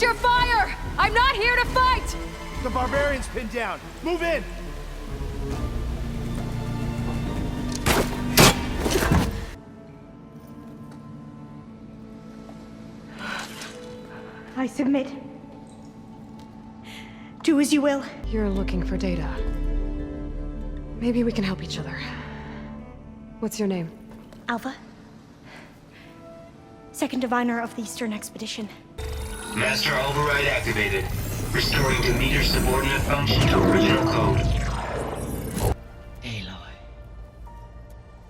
your fire! I'm not here to fight! The barbarian's pinned down. Move in! I submit. Do as you will. You're looking for data. Maybe we can help each other. What's your name? Alpha. Second diviner of the Eastern Expedition. Master override activated. Restoring Demeter subordinate function to original code. Aloy.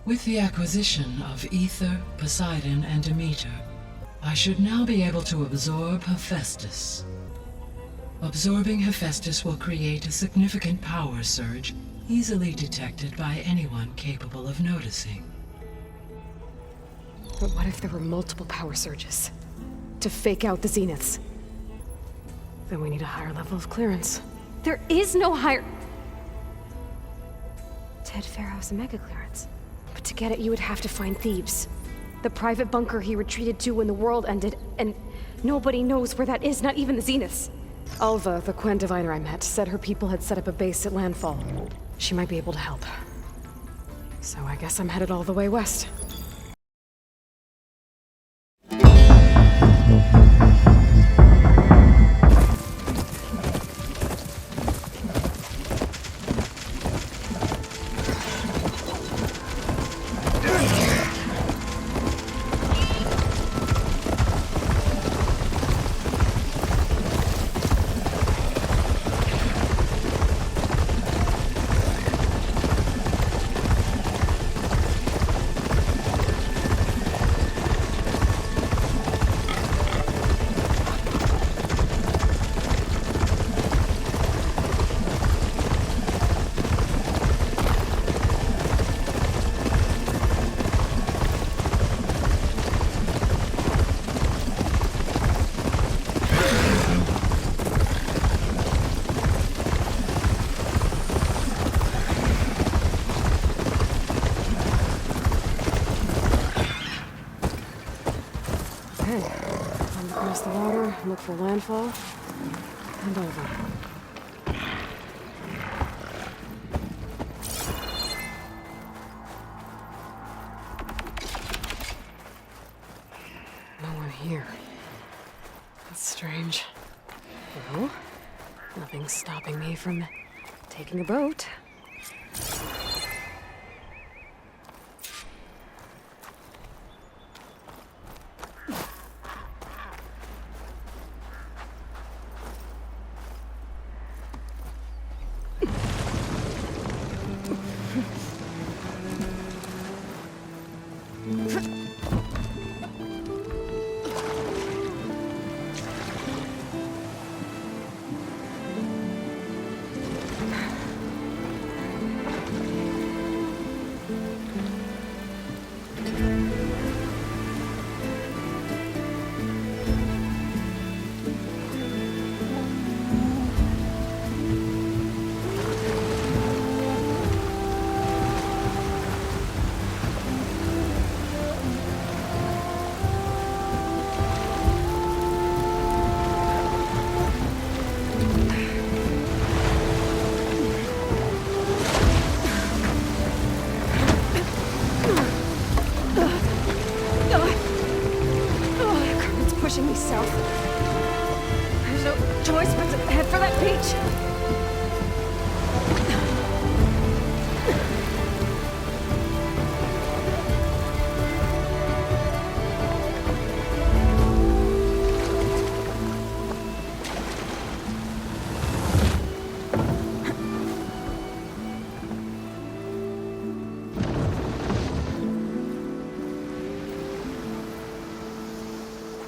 With the acquisition of Ether, Poseidon, and Demeter, I should now be able to absorb Hephaestus. Absorbing Hephaestus will create a significant power surge, easily detected by anyone capable of noticing. But what if there were multiple power surges? To fake out the Zeniths? Then we need a higher level of clearance. There is no higher... Ted FARO'S mega clearance. But to get it, you would have to find Thebes. The private bunker he retreated to when the world ended, and nobody knows where that is, not even the Zeniths. Alva, the Quen diviner I met, said her people had set up a base at landfall. She might be able to help. So I guess I'm headed all the way west. The water, look for landfall, and over. No one here. That's strange. Well, nothing's stopping me from taking a boat. Pushing me south. There's no choice but to head for that beach.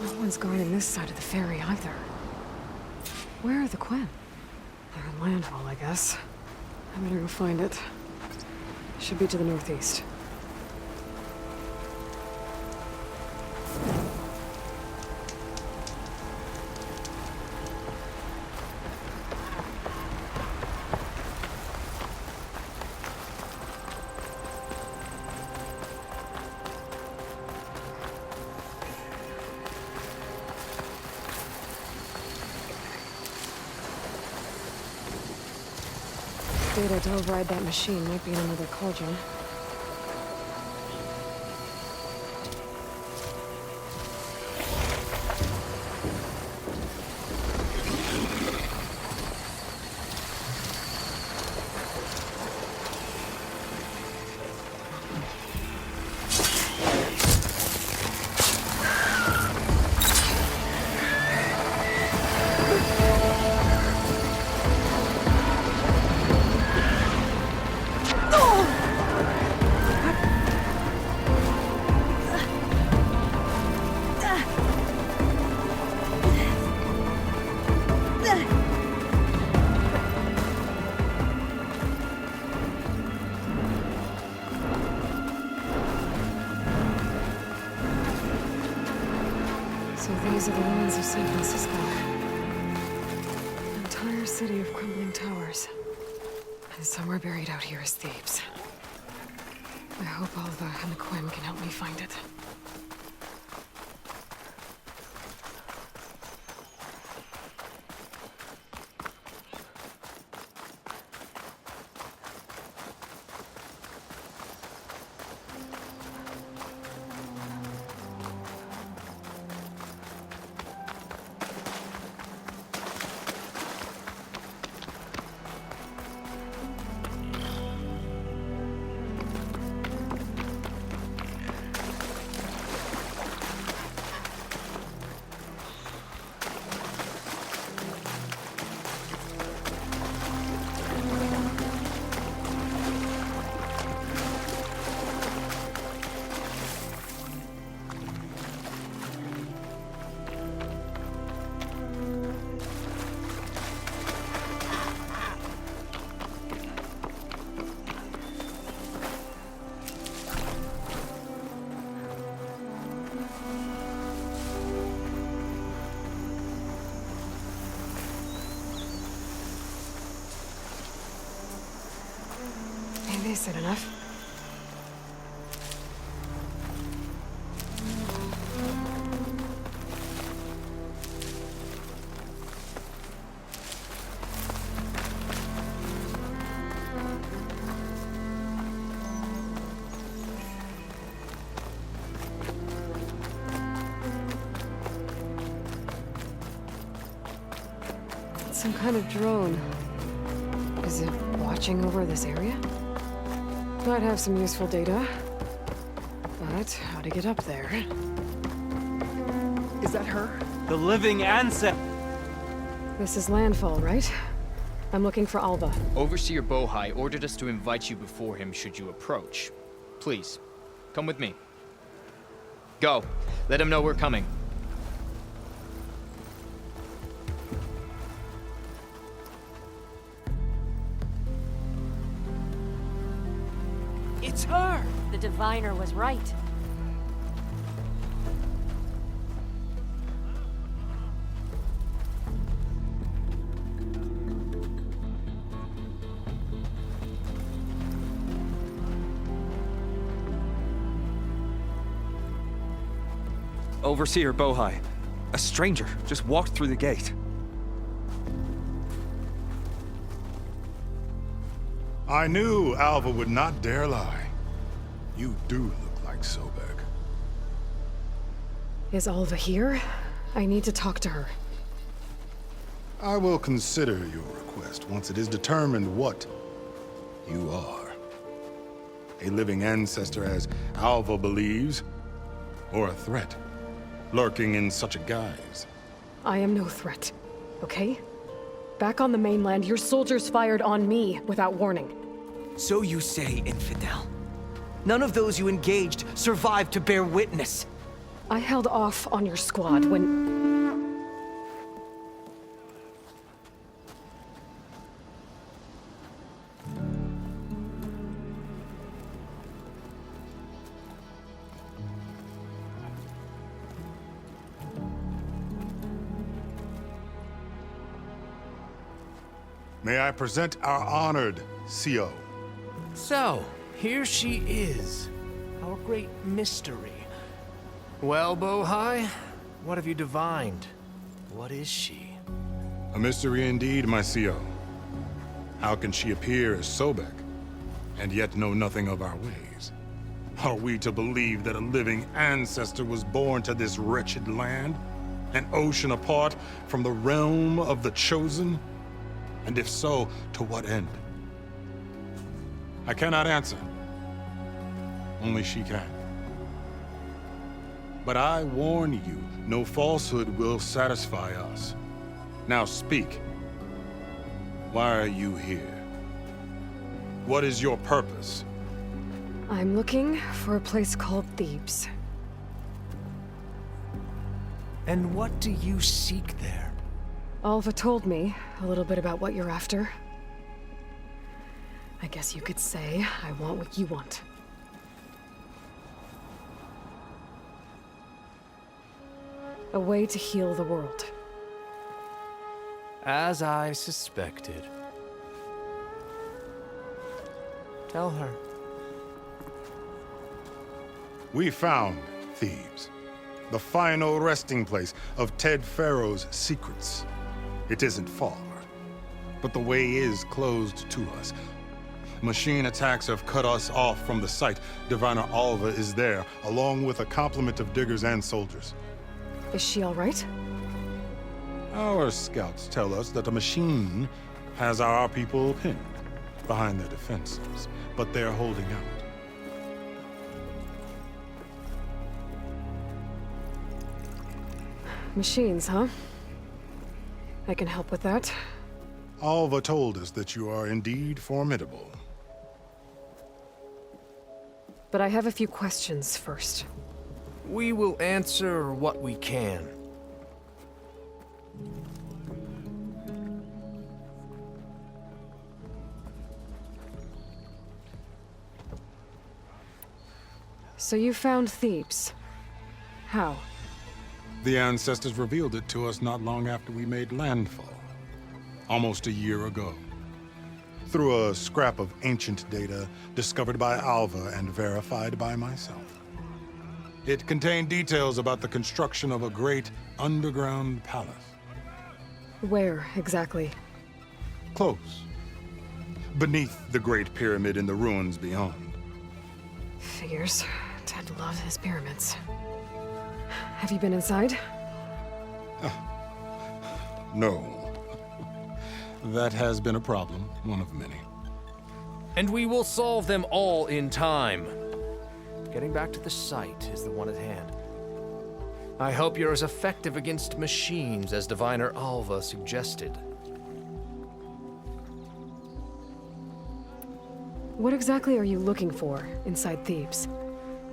No one's gone in this side of the ferry either. Where are the Quen? They're in landfall, I guess. I better go find it. Should be to the northeast. data to override that machine might be in another cauldron. So these are the ruins of San Francisco. An entire city of crumbling towers. And somewhere buried out here is Thebes. I hope Alva and the Quen can help me find it. Is it enough? It's some kind of drone. Is it watching over this area? Might have some useful data. But how to get up there? Is that her? The living ancestor. This is landfall, right? I'm looking for Alva. Overseer Bohai ordered us to invite you before him should you approach. Please, come with me. Go. Let him know we're coming. It's her! The diviner was right. Overseer Bohai. A stranger just walked through the gate. I knew Alva would not dare lie. You do look like Sobek. Is Alva here? I need to talk to her. I will consider your request once it is determined what you are. A living ancestor, as Alva believes, or a threat, lurking in such a guise. I am no threat, okay? Back on the mainland, your soldiers fired on me without warning. So you say, infidel. None of those you engaged survived to bear witness. I held off on your squad when... May I present our honored CO. So, here she is. Our great mystery. Well, Bohai, what have you divined? What is she? A mystery indeed, my CO. How can she appear as Sobek, and yet know nothing of our ways? Are we to believe that a living ancestor was born to this wretched land? An ocean apart from the realm of the Chosen? And if so, to what end? I cannot answer. Only she can. But I warn you, no falsehood will satisfy us. Now speak. Why are you here? What is your purpose? I'm looking for a place called Thebes. And what do you seek there? Alva told me a little bit about what you're after. I guess you could say I want what you want. A way to heal the world. As I suspected. Tell her. We found Thebes, the final resting place of Ted FARO'S secrets. It isn't far, but the way is closed to us. Machine attacks have cut us off from the site. Diviner Alva is there, along with a complement of diggers and soldiers. Is she all right? Our scouts tell us that a machine has our people pinned behind their defenses, but they're holding out. Machines, huh? I can help with that. Alva told us that you are indeed formidable. But I have a few questions first. We will answer what we can. So you found Thebes. How? The ancestors revealed it to us not long after we made landfall, almost a year ago. Through a scrap of ancient data discovered by Alva and verified by myself. It contained details about the construction of a great underground palace. Where, exactly? Close. Beneath the Great Pyramid in the ruins beyond. Figures. Ted loved his pyramids. Have you been inside? No. That has been a problem, one of many. And we will solve them all in time. Getting back to the site is the one at hand. I hope you're as effective against machines as Diviner Alva suggested. What exactly are you looking for inside Thebes?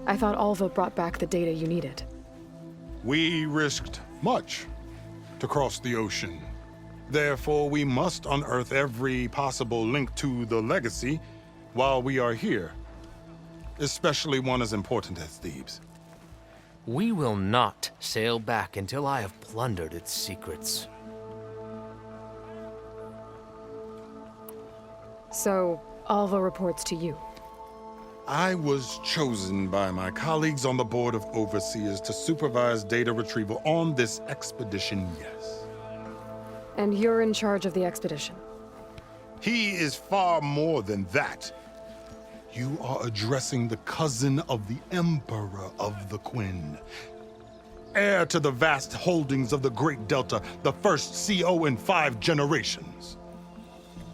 I thought Alva brought back the data you needed. We risked much to cross the ocean. Therefore, we must unearth every possible link to the legacy while we are here. Especially one as important as Thebes. We will not sail back until I have plundered its secrets. So, Alva reports to you. I was chosen by my colleagues on the Board of Overseers to supervise data retrieval on this expedition, yes. And you're in charge of the expedition? He is far more than that. You are addressing the cousin of the Emperor of the Quen. Heir to the vast holdings of the Great Delta, the first CO in 5 generations.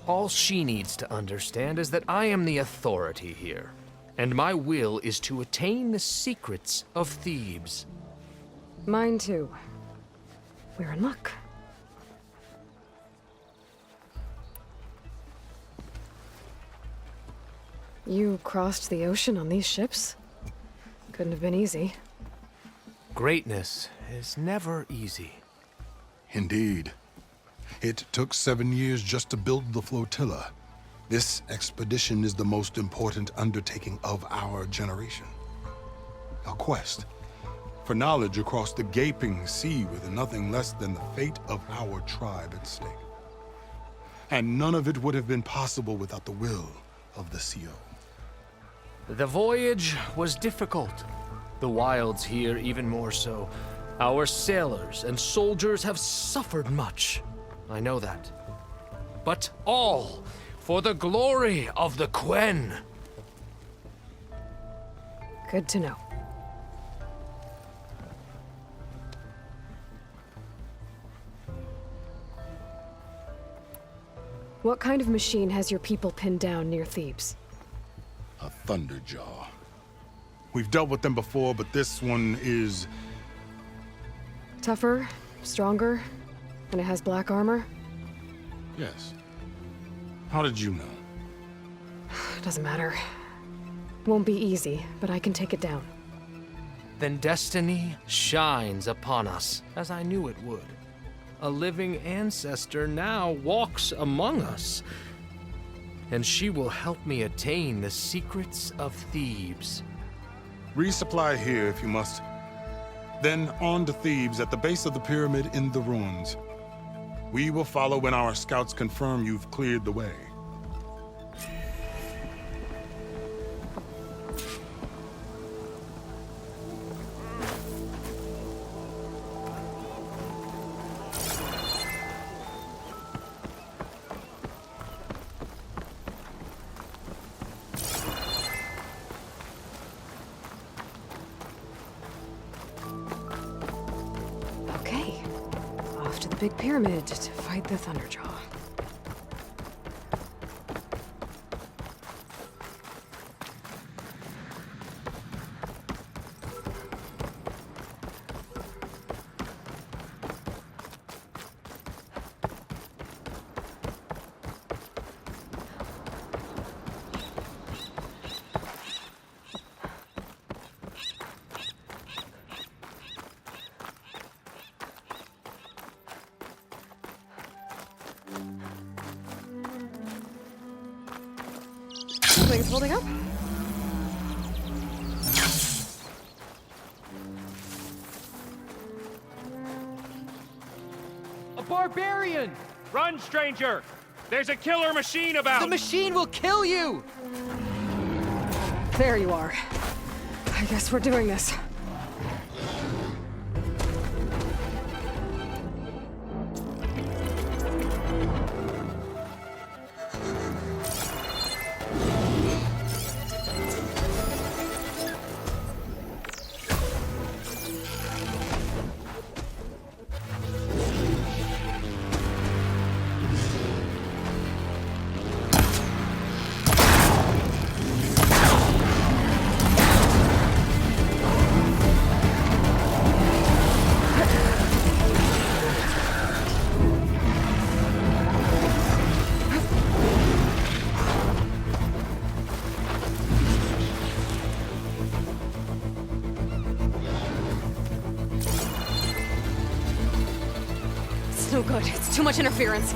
All she needs to understand is that I am the authority here, and my will is to attain the secrets of Thebes. Mine too. We're in luck. You crossed the ocean on these ships? Couldn't have been easy. Greatness is never easy. Indeed. It took 7 years just to build the flotilla. This expedition is the most important undertaking of our generation. A quest for knowledge across the gaping sea with nothing less than the fate of our tribe at stake. And none of it would have been possible without the will of the CO. The voyage was difficult. The wilds here even more so. Our sailors and soldiers have suffered much. I know that. But all For the glory of the Quen. Good to know. What kind of machine has your people pinned down near Thebes? A Thunderjaw. We've dealt with them before, but this one is... Tougher, stronger, and it has black armor? Yes. How did you know? Doesn't matter. Won't be easy, but I can take it down. Then destiny shines upon us, as I knew it would. A living ancestor now walks among us, and she will help me attain the secrets of Thebes. Resupply here if you must. Then on to Thebes at the base of the pyramid in the ruins. We will follow when our scouts confirm you've cleared the way. Okay. Off to the big pyramid to fight the Thunderjaw. Things holding up? A barbarian! Run, stranger! There's a killer machine about! The machine will kill you! There you are. I guess we're doing this. It's no good. It's too much interference.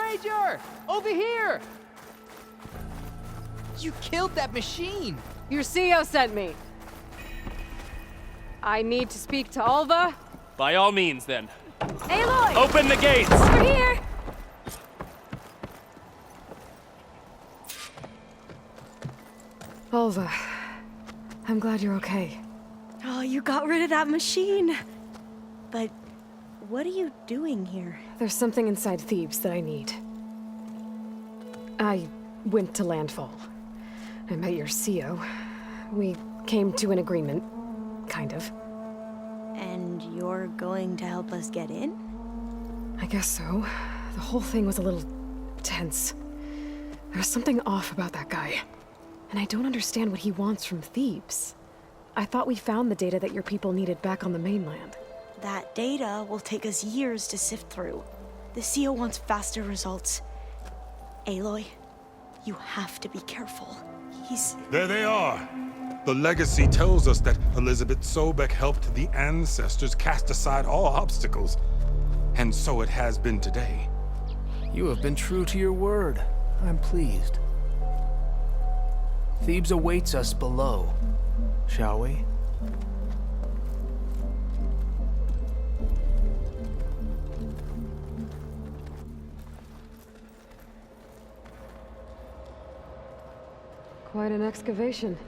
Ranger! Over here! You killed that machine! Your CO sent me. I need to speak to Alva. By all means, then. Aloy! Open the gates! Over here! Alva, I'm glad you're okay. Oh, you got rid of that machine. But what are you doing here? There's something inside Thebes that I need. I went to landfall. I met your CO. We came to an agreement, kind of. And you're going to help us get in? I guess so. The whole thing was a little tense. There was something off about that guy. And I don't understand what he wants from Thebes. I thought we found the data that your people needed back on the mainland. That data will take us years to sift through. The CO wants faster results. Aloy, you have to be careful. There they are! The legacy tells us that Elizabeth Sobek helped the ancestors cast aside all obstacles. And so it has been today. You have been true to your word. I'm pleased. Thebes awaits us below. Shall we? Quite an excavation.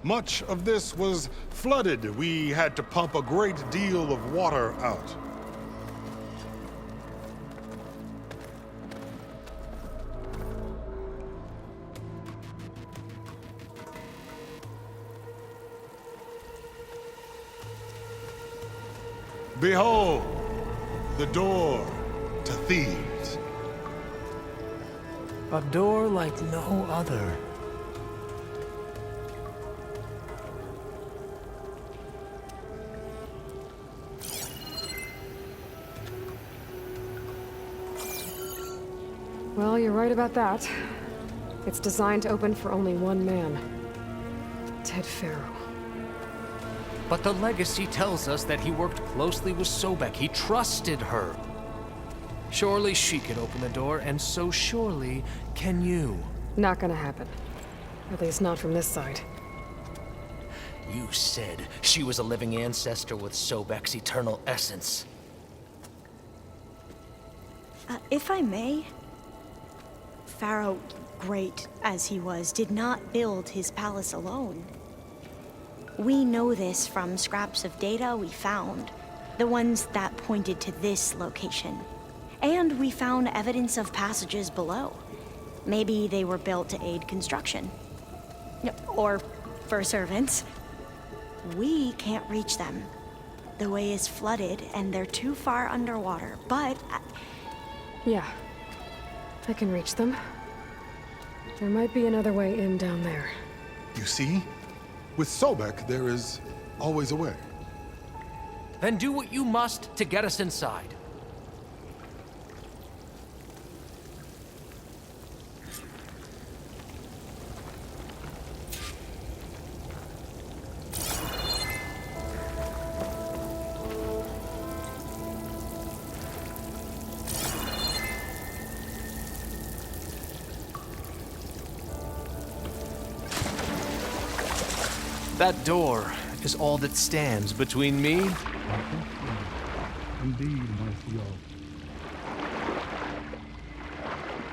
Much of this was flooded. We had to pump a great deal of water out. Behold, the door to Thebes. A door like no other. Well, you're right about that. It's designed to open for only one man. Ted Faro. But the legacy tells us that he worked closely with Sobek. He trusted her. Surely she can open the door, and so surely can you. Not gonna happen. At least not from this side. You said she was a living ancestor with Sobek's eternal essence. If I may, Pharaoh, great as he was, did not build his palace alone. We know this from scraps of data we found, the ones that pointed to this location. And we found evidence of passages below. Maybe they were built to aid construction. Or for servants. We can't reach them. The way is flooded and they're too far underwater, but... Yeah. I can reach them. There might be another way in down there. You see? With Sobek, there is always a way. Then do what you must to get us inside. That door is all that stands between me. Indeed, my CEO.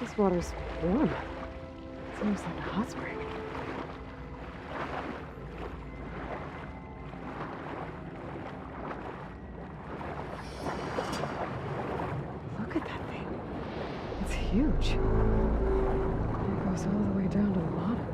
This water's warm. Seems like a hot spring. Look at that thing. It's huge. It goes all the way down to the bottom.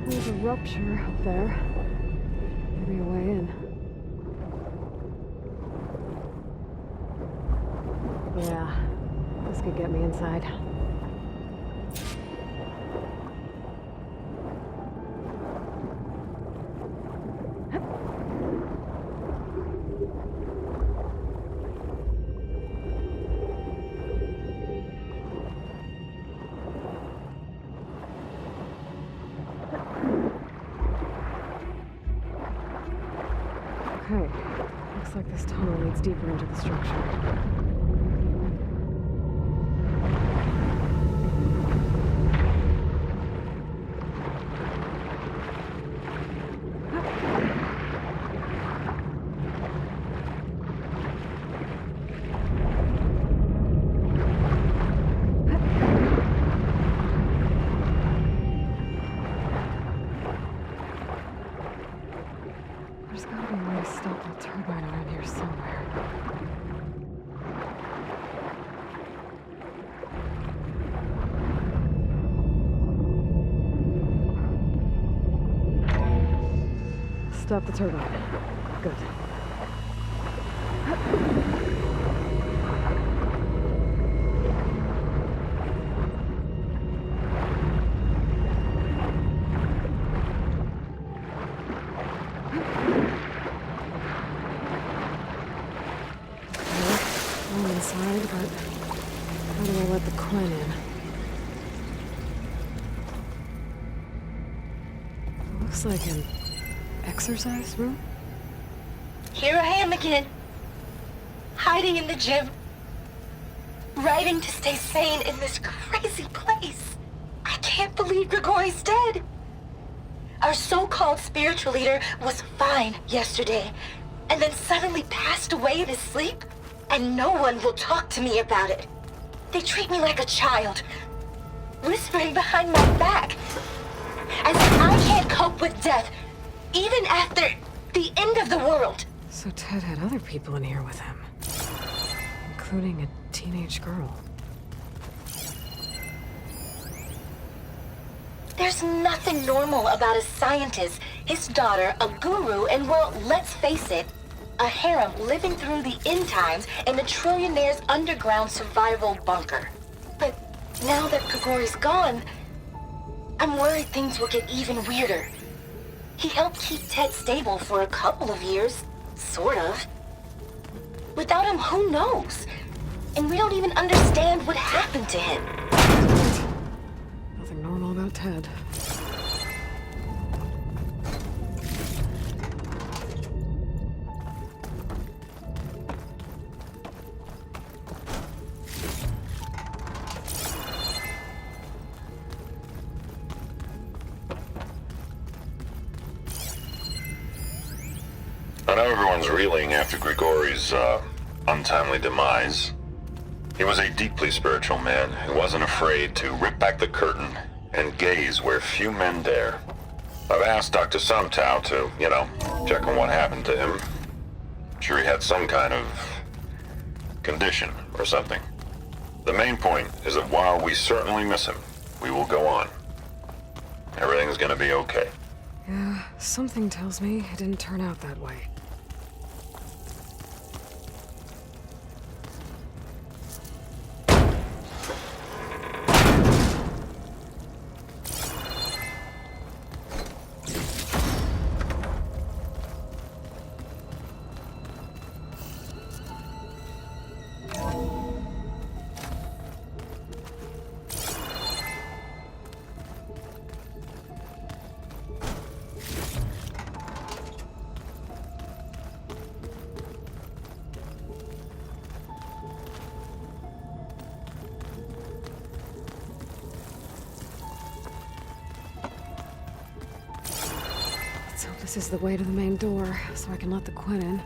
There's a rupture up there. Maybe a way in. Yeah, this This could get me inside. Okay, looks like this tunnel leads deeper into the structure. There's gotta be a way to stop that turbine around here somewhere. Stop the turbine. Good. I'm inside, but how do I let the Quen in? It looks like an exercise room? Here I am again. Hiding in the gym. Writing to stay sane in this crazy place. I can't believe Grigori's dead. Our so-called spiritual leader was fine yesterday, and then suddenly passed away in his sleep, and no one will talk to me about it. They treat me like a child, whispering behind my back, as if I can't cope with death, even after the end of the world. So Ted had other people in here with him, including a teenage girl. There's nothing normal about a scientist, his daughter, a guru, and well, let's face it, a harem living through the end times in a trillionaire's underground survival bunker. But now that Grigori's gone, I'm worried things will get even weirder. He helped keep Ted stable for a couple of years, sort of. Without him, who knows? And we don't even understand what happened to him. Nothing normal about Ted. I know everyone's reeling after Grigori's untimely demise. He was a deeply spiritual man who wasn't afraid to rip back the curtain and gaze where few men dare. I've asked Dr. Sumtow to, check on what happened to him. I'm sure he had some kind of condition or something. The main point is that while we certainly miss him, we will go on. Everything's gonna be okay. Yeah, something tells me it didn't turn out that way. So this is the way to the main door, so I can let the Quen in.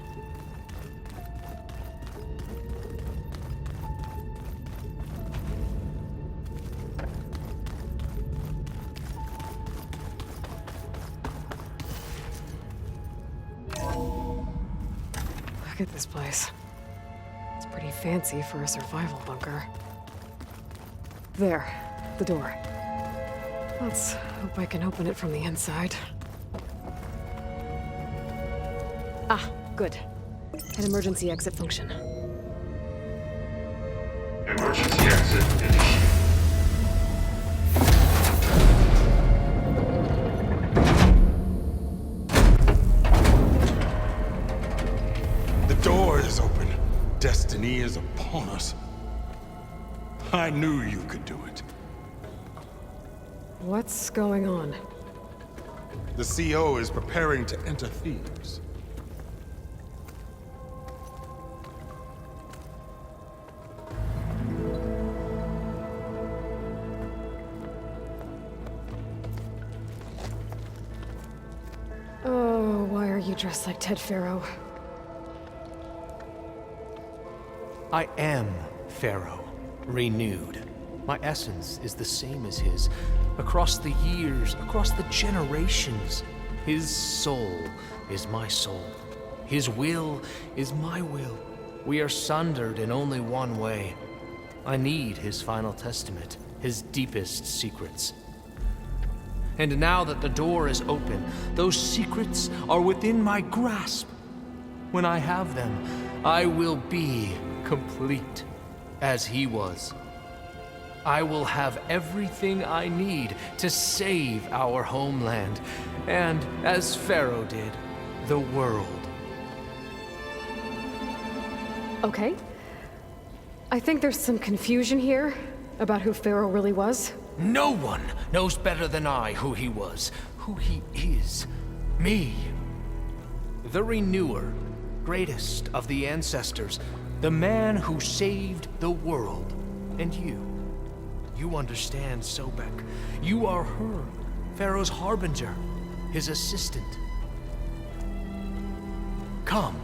Look at this place. It's pretty fancy for a survival bunker. There, the door. Let's hope I can open it from the inside. Ah, good. An emergency exit function. Emergency exit is upon us. I knew you could do it. What's going on? The CO is preparing to enter Thebes. Oh, why are you dressed like Ted Pharaoh? I am Pharaoh, renewed. My essence is the same as his. Across the years, across the generations, his soul is my soul. His will is my will. We are sundered in only one way. I need his final testament, his deepest secrets. And now that the door is open, those secrets are within my grasp. When I have them, I will be complete, as he was. I will have everything I need to save our homeland, and, as Pharaoh did, the world. Okay. I think there's some confusion here about who Pharaoh really was. No one knows better than I who he was, who he is. Me. The Renewer, greatest of the ancestors, the man who saved the world. And you. You understand, Sobek. You are her, Pharaoh's harbinger, his assistant. Come,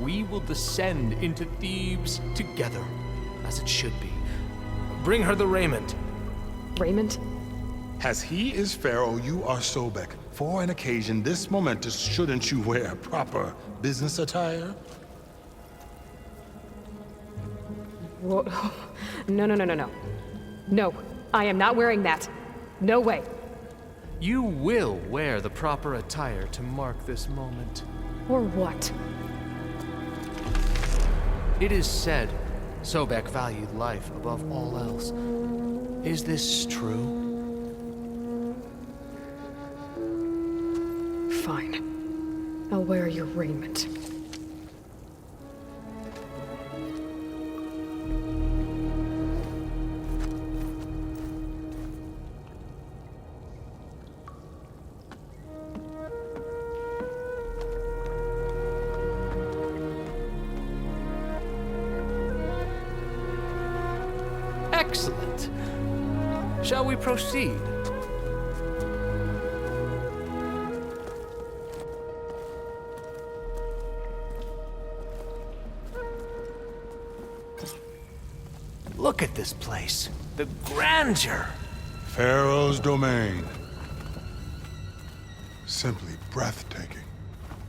we will descend into Thebes together, as it should be. Bring her the raiment. Raiment? As he is Pharaoh, you are Sobek. For an occasion this momentous, shouldn't you wear proper business attire? Whoa. No. No, I am not wearing that. No way. You will wear the proper attire to mark this moment. Or what? It is said Sobek valued life above all else. Is this true? Fine. I'll wear your raiment. Excellent. Shall we proceed? Look at this place. The grandeur. Pharaoh's domain. Simply breathtaking.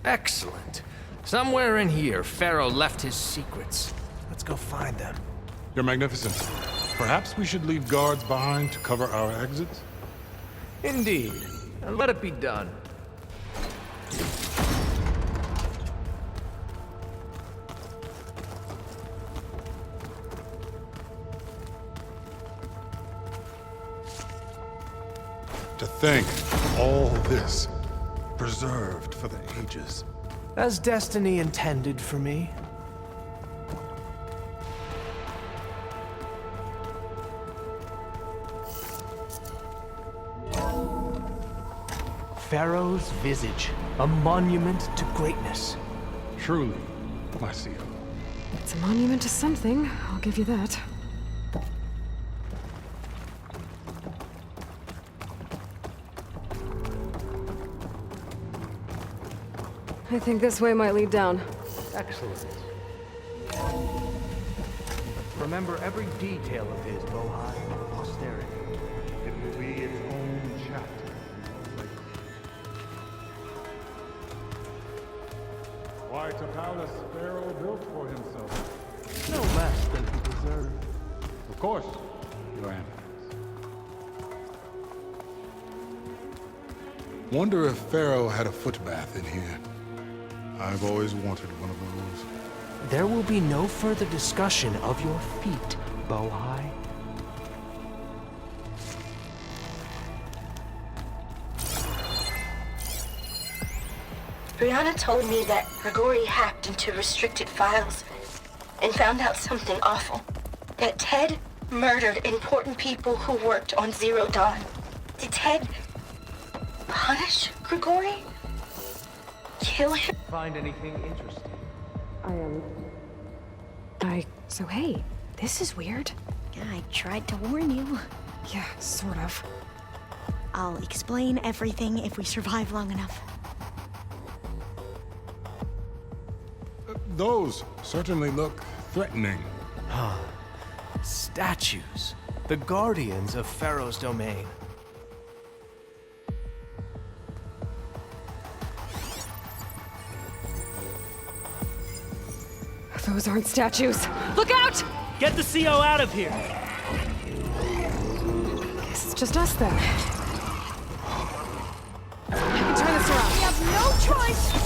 Excellent. Somewhere in here, Pharaoh left his secrets. Let's go find them. Your Magnificence, perhaps we should leave guards behind to cover our exits? Indeed. And let it be done. To think all this preserved for the ages. As destiny intended for me. Pharaoh's visage, a monument to greatness. Truly, my CO. It's a monument to something, I'll give you that. I think this way might lead down. Excellent. Remember every detail of his, Bohai, for posterity. It will be its own chapter. Quite a palace Pharaoh built for himself. No less than he deserved. Of course, Your Eminence. Wonder if Pharaoh had a footbath in here. I've always wanted one of those. There will be no further discussion of your feet, Bohai. Brianna told me that Grigori hacked into restricted files and found out something awful. That Ted murdered important people who worked on Zero Dawn. Did Ted punish Grigori? Kill him? Find anything interesting? So hey, this is weird. I tried to warn you. Yeah, sort of. I'll explain everything if we survive long enough. Those certainly look threatening. Statues. The guardians of Pharaoh's domain. Those aren't statues. Look out! Get the CO out of here! Guess it's just us then. I can turn this around. We have no choice!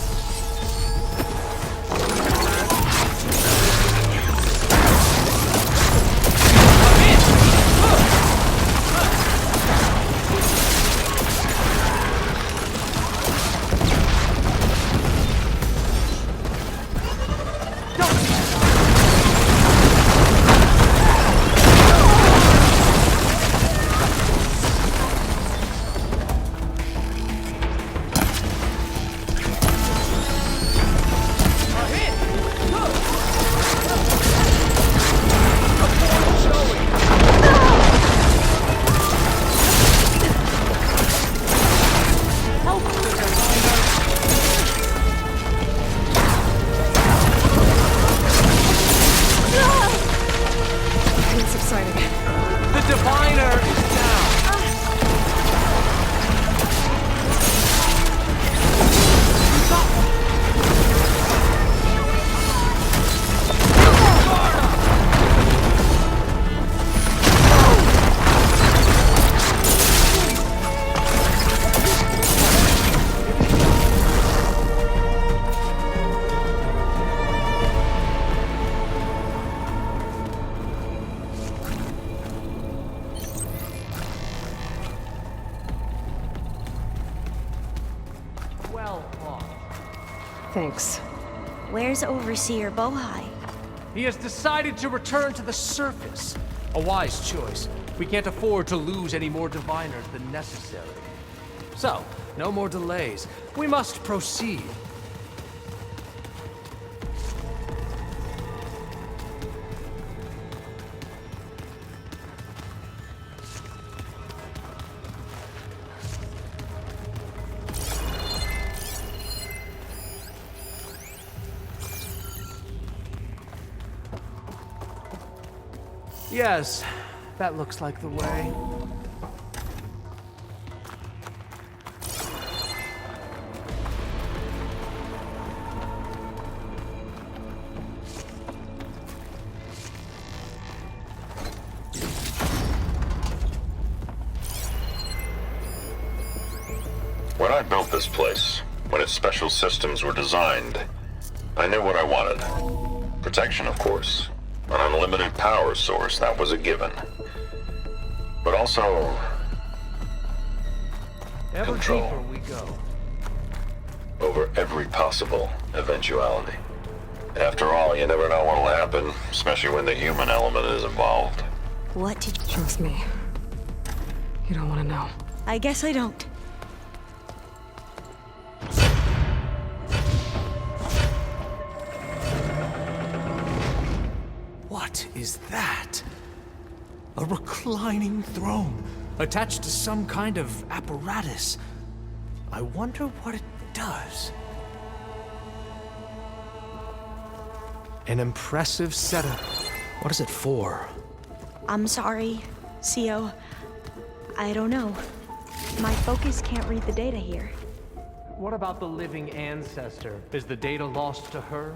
Thanks. Where's Overseer Bohai? He has decided to return to the surface. A wise choice. We can't afford to lose any more diviners than necessary. So, no more delays. We must proceed. Yes, that looks like the way. When I built this place, when its special systems were designed, I knew what I wanted. Protection, of course. An unlimited power source, that was a given. But also... Ever control. deeper we go. Over every possible eventuality. After all, you never know what'll happen, especially when the human element is involved. What did... Trust me. You don't want to know. I guess I don't. What is that? A reclining throne, attached to some kind of apparatus. I wonder what it does. An impressive setup. What is it for? I'm sorry, CO. I don't know. My focus can't read the data here. What about the living ancestor? Is the data lost to her?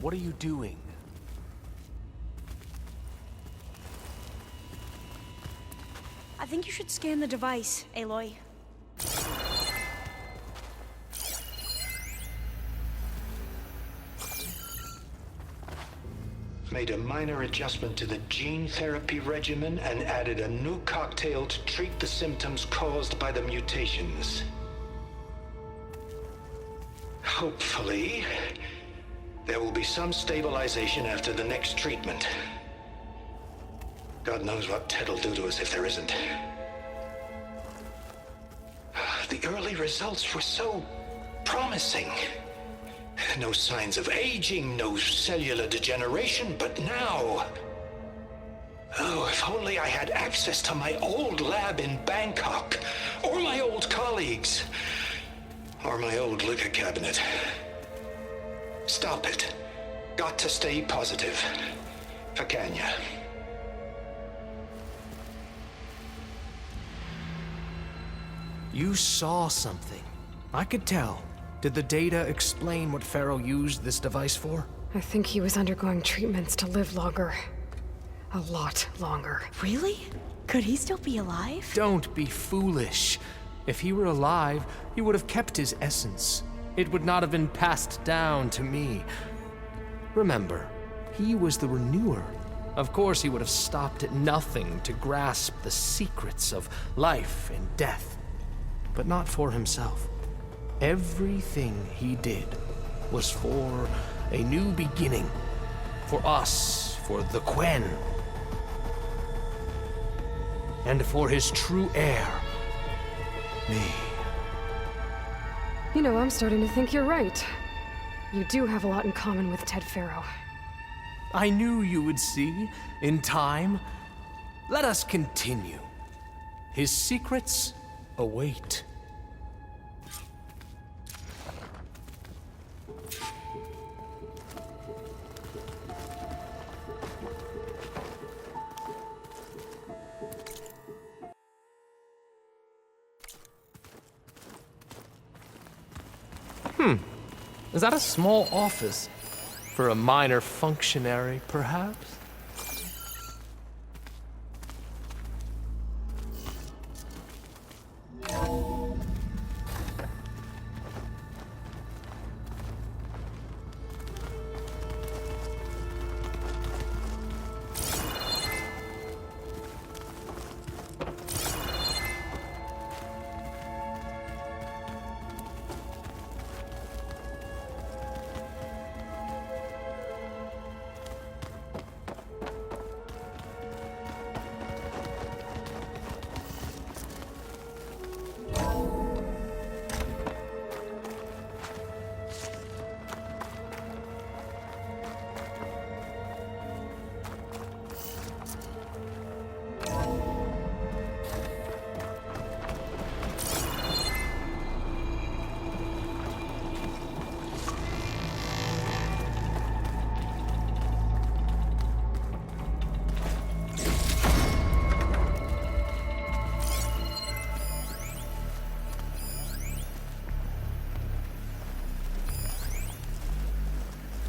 What are you doing? I think you should scan the device, Aloy. Made a minor adjustment to the gene therapy regimen and added a new cocktail to treat the symptoms caused by the mutations. Hopefully, there will be some stabilization after the next treatment. God knows what Ted'll do to us if there isn't. The early results were so promising. No signs of aging, no cellular degeneration, but now... Oh, if only I had access to my old lab in Bangkok, or my old colleagues, or my old liquor cabinet. Stop it. Got to stay positive. Fakanya. You saw something. I could tell. Did the data explain what Faro used this device for? I think he was undergoing treatments to live longer. A lot longer. Really? Could he still be alive? Don't be foolish. If he were alive, he would have kept his essence. It would not have been passed down to me. Remember, he was the renewer. Of course he would have stopped at nothing to grasp the secrets of life and death. But not for himself. Everything he did was for a new beginning. For us, for the Quen. And for his true heir, me. You know, I'm starting to think you're right. You do have a lot in common with Ted Faro. I knew you would see, in time. Let us continue. His secrets await. Is that a small office? For a minor functionary, perhaps?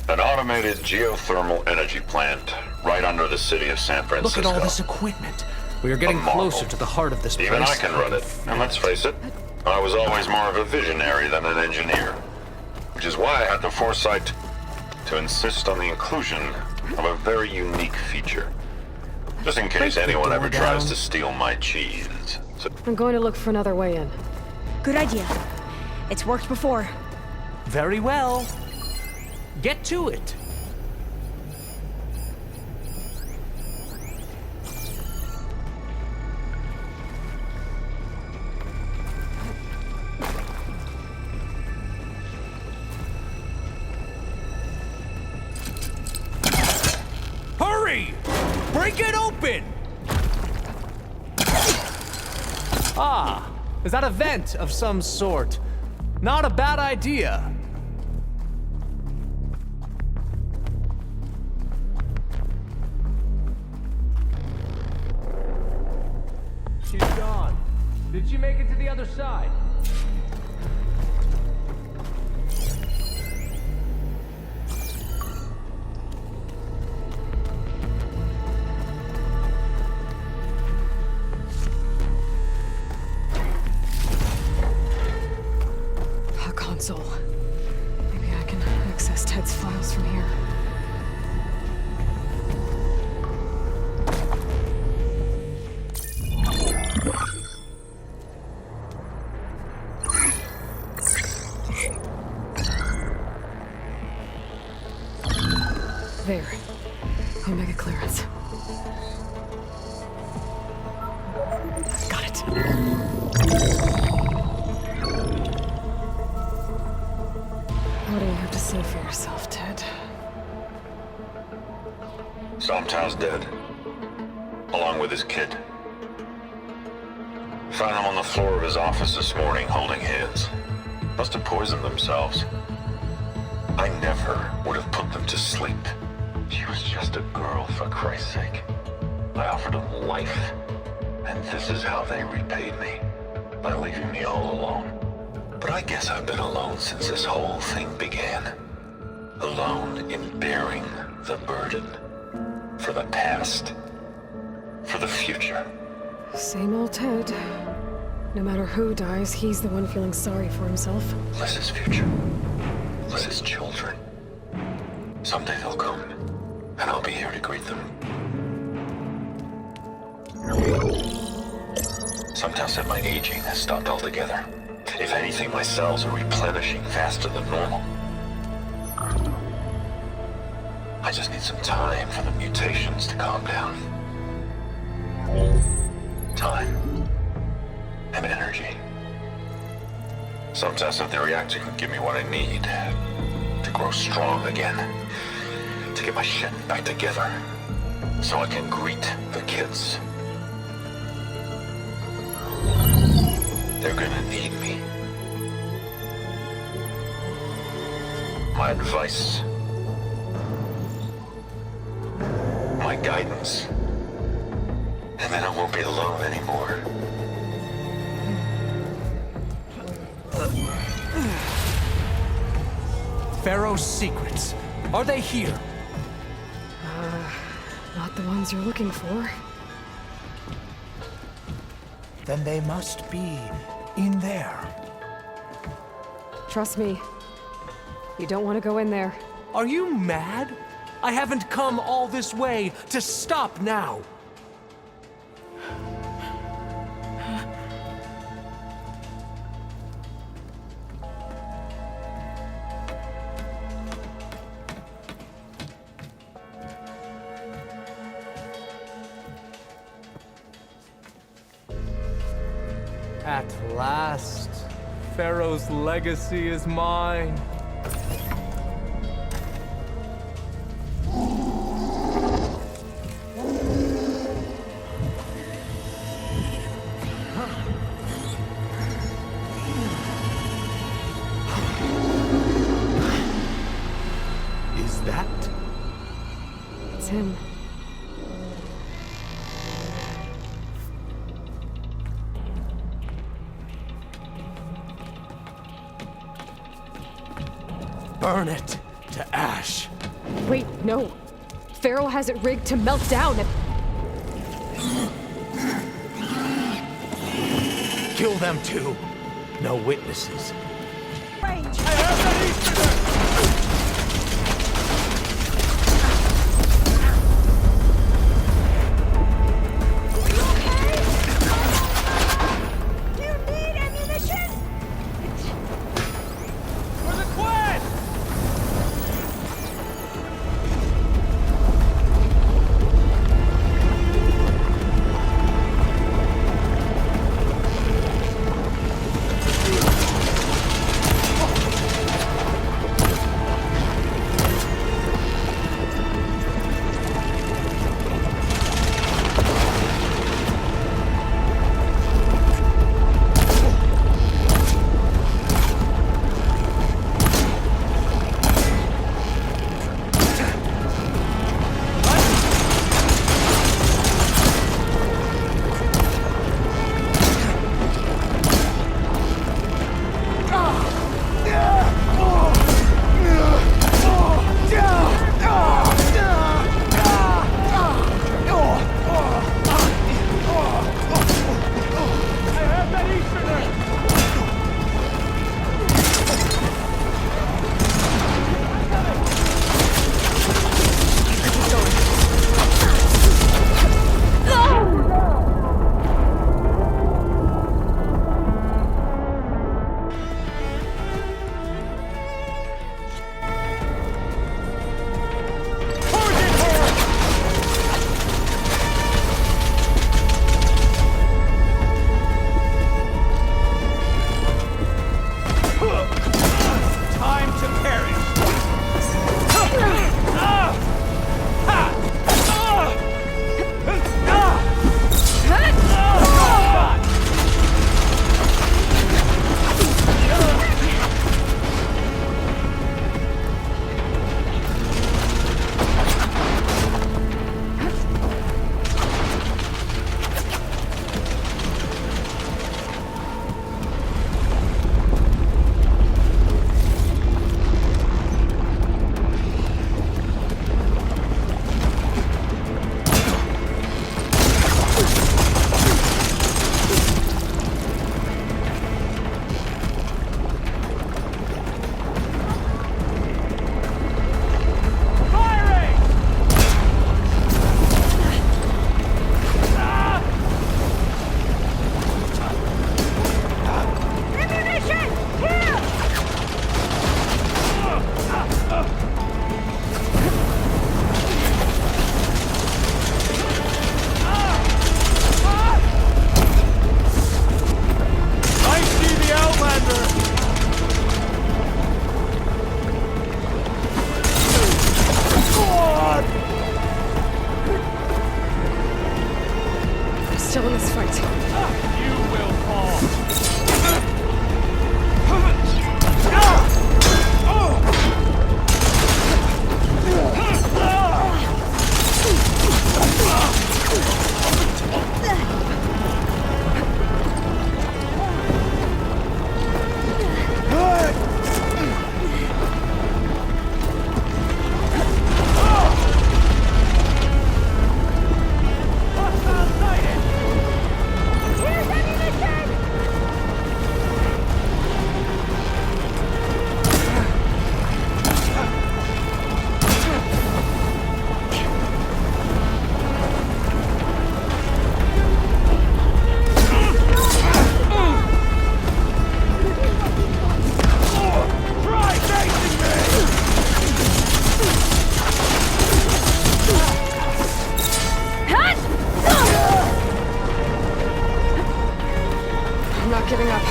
An automated geothermal energy plant right under the city of San Francisco. Look at all this equipment. We are getting closer to the heart of this place. Even I can run it, and let's face it, I was always more of a visionary than an engineer. Which is why I had the foresight to insist on the inclusion of a very unique feature. Just in case anyone ever tries to steal my cheese. So I'm going to look for another way in. Good idea. It's worked before. Very well. Get to it. Hurry! Break it open! Ah, is that a vent of some sort? Not a bad idea. She's gone. Did she make it to the other side? Got it. What do you have to say for yourself, Ted? Somtown's dead. Along with his kid. Found him on the floor of his office this morning, holding hands. Must have poisoned themselves. I never would have put them to sleep. She was just a girl, for Christ's sake. I offered them life. And this is how they repaid me. By leaving me all alone. But I guess I've been alone since this whole thing began. Alone in bearing the burden. For the past. For the future. Same old Ted. No matter who dies, he's the one feeling sorry for himself. Liz's future. Liz's children. Someday they'll come, and I'll be here to greet them. Sometimes said my aging has stopped altogether. If anything, my cells are replenishing faster than normal. I just need some time for the mutations to calm down. Time. And energy. Sometimes said the reactor can give me what I need to grow strong again. To get my shit back together. So I can greet the kids. They're gonna need me. My advice. My guidance. And then I won't be alone anymore. Pharaoh's secrets. Are they here? Not the ones you're looking for. Then they must be in there. Trust me. You don't want to go in there. Are you mad? I haven't come all this way to stop now. At last, Pharaoh's legacy is mine. Is that? It's him. Burn it to ash. Wait, no. Pharaoh has it rigged to melt down. Kill them too. No witnesses. Range. I have that Easterner! Do you need ammunition? For the Quen! still in this fight. You will fall. Giving up.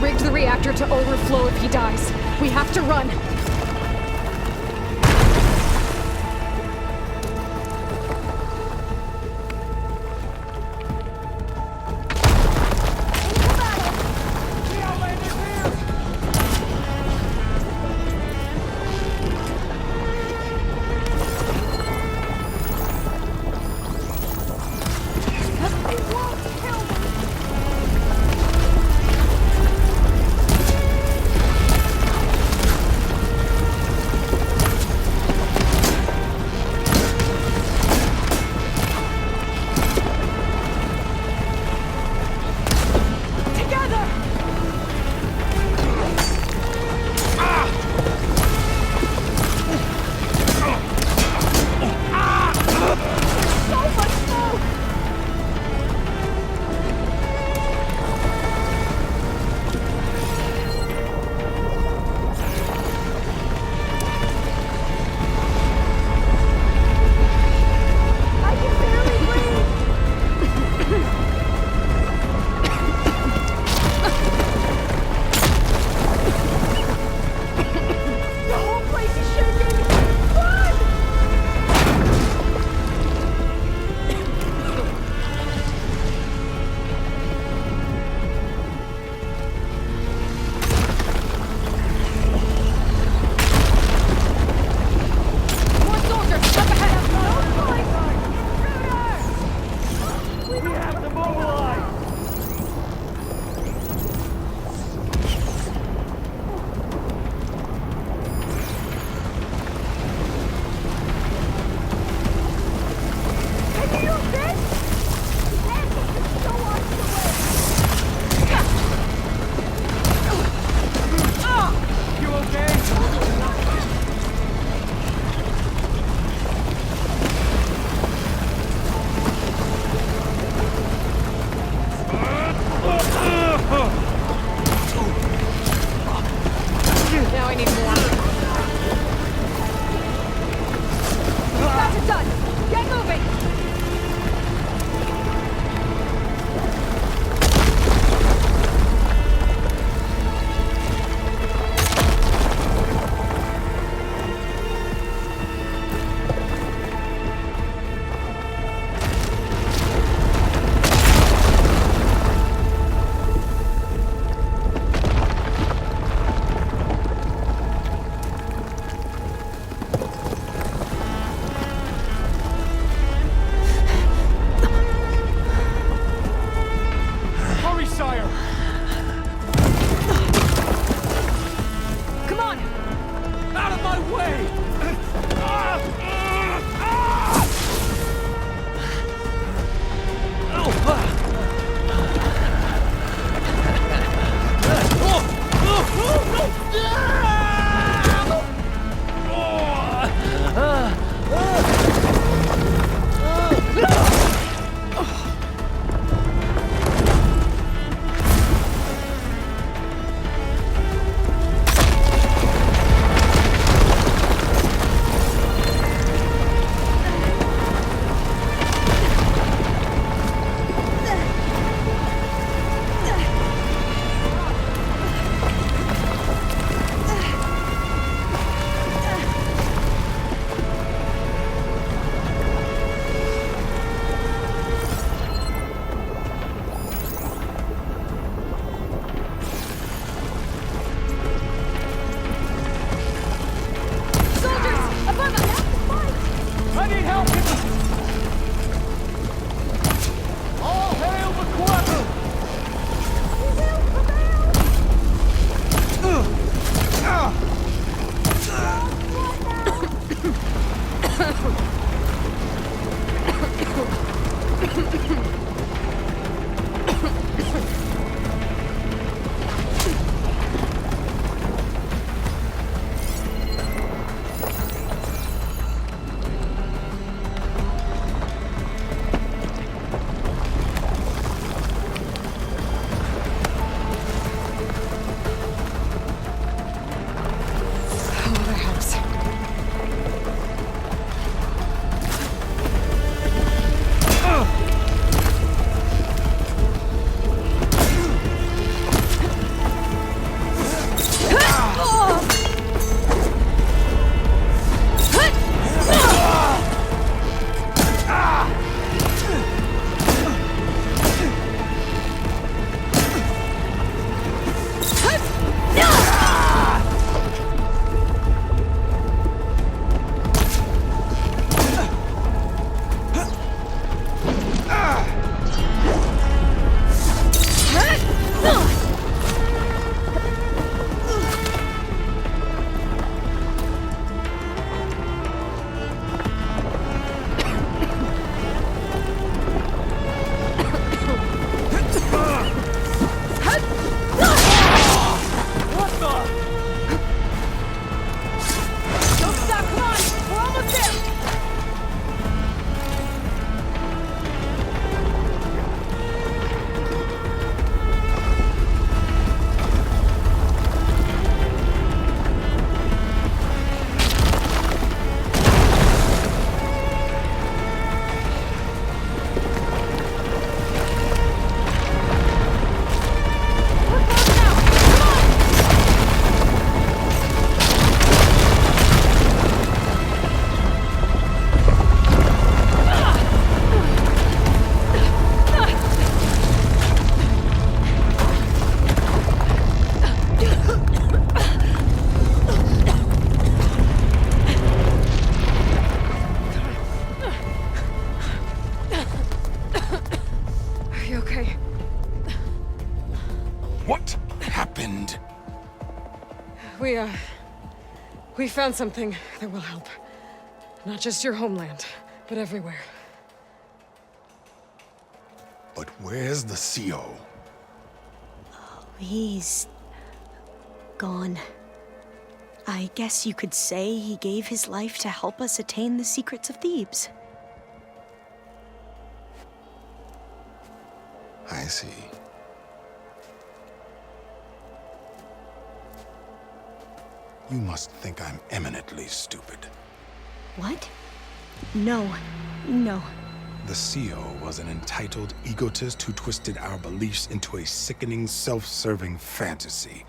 Rigged the reactor to overflow if he dies. We have to run. We found something that will help. Not just your homeland, but everywhere. But where's the CO? He's gone. I guess you could say he gave his life to help us attain the secrets of Thebes. I see. You must think I'm eminently stupid. What? No. No. The CO was an entitled egotist who twisted our beliefs into a sickening, self-serving fantasy.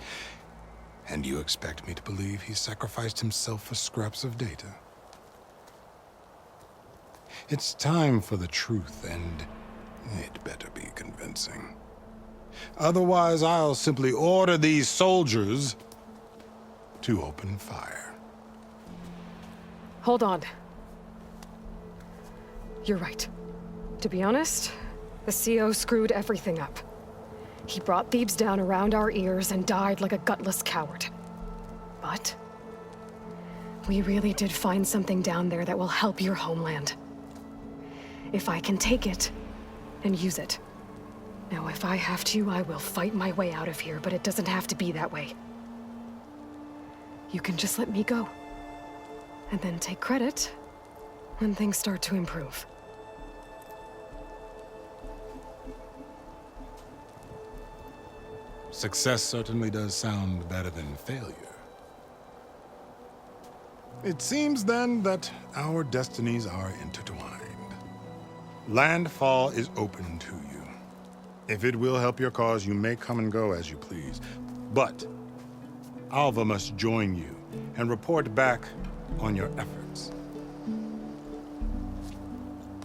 And you expect me to believe he sacrificed himself for scraps of data? It's time for the truth, and it better be convincing. Otherwise, I'll simply order these soldiers to open fire. Hold on. You're right. To be honest, the CO screwed everything up. He brought Thebes down around our ears and died like a gutless coward. But we really did find something down there that will help your homeland. If I can take it and use it. Now, if I have to, I will fight my way out of here, but it doesn't have to be that way. You can just let me go. And then take credit when things start to improve. Success certainly does sound better than failure. It seems then that our destinies are intertwined. Landfall is open to you. If it will help your cause, you may come and go as you please. But Alva must join you and report back on your efforts.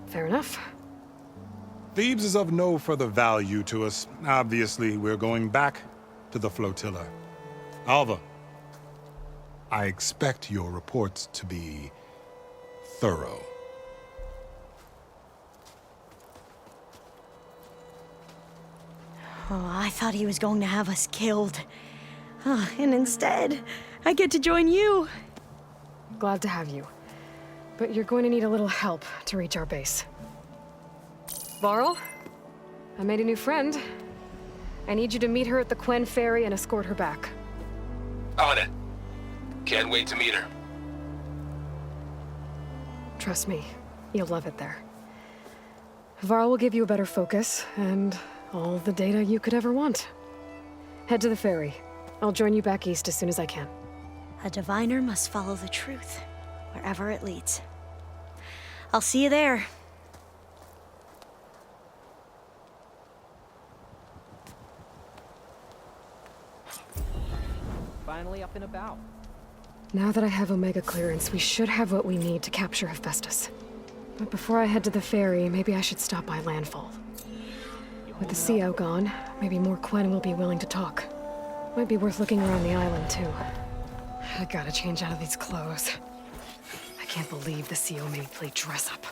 Fair enough. Thebes is of no further value to us. Obviously, we're going back to the flotilla. Alva, I expect your reports to be thorough. Oh, I thought he was going to have us killed. And instead, I get to join you. Glad to have you. But you're going to need a little help to reach our base. Varl, I made a new friend. I need you to meet her at the Quen ferry and escort her back. On it. Can't wait to meet her. Trust me, you'll love it there. Varl will give you a better focus, and all the data you could ever want. Head to the ferry. I'll join you back east as soon as I can. A diviner must follow the truth, wherever it leads. I'll see you there. Finally up and about. Now that I have Omega clearance, we should have what we need to capture Hephaestus. But before I head to the ferry, maybe I should stop by Landfall. With the CO gone, maybe more Quen will be willing to talk. Might be worth looking around the island, too. I gotta change out of these clothes. I can't believe the CO made me play dress up.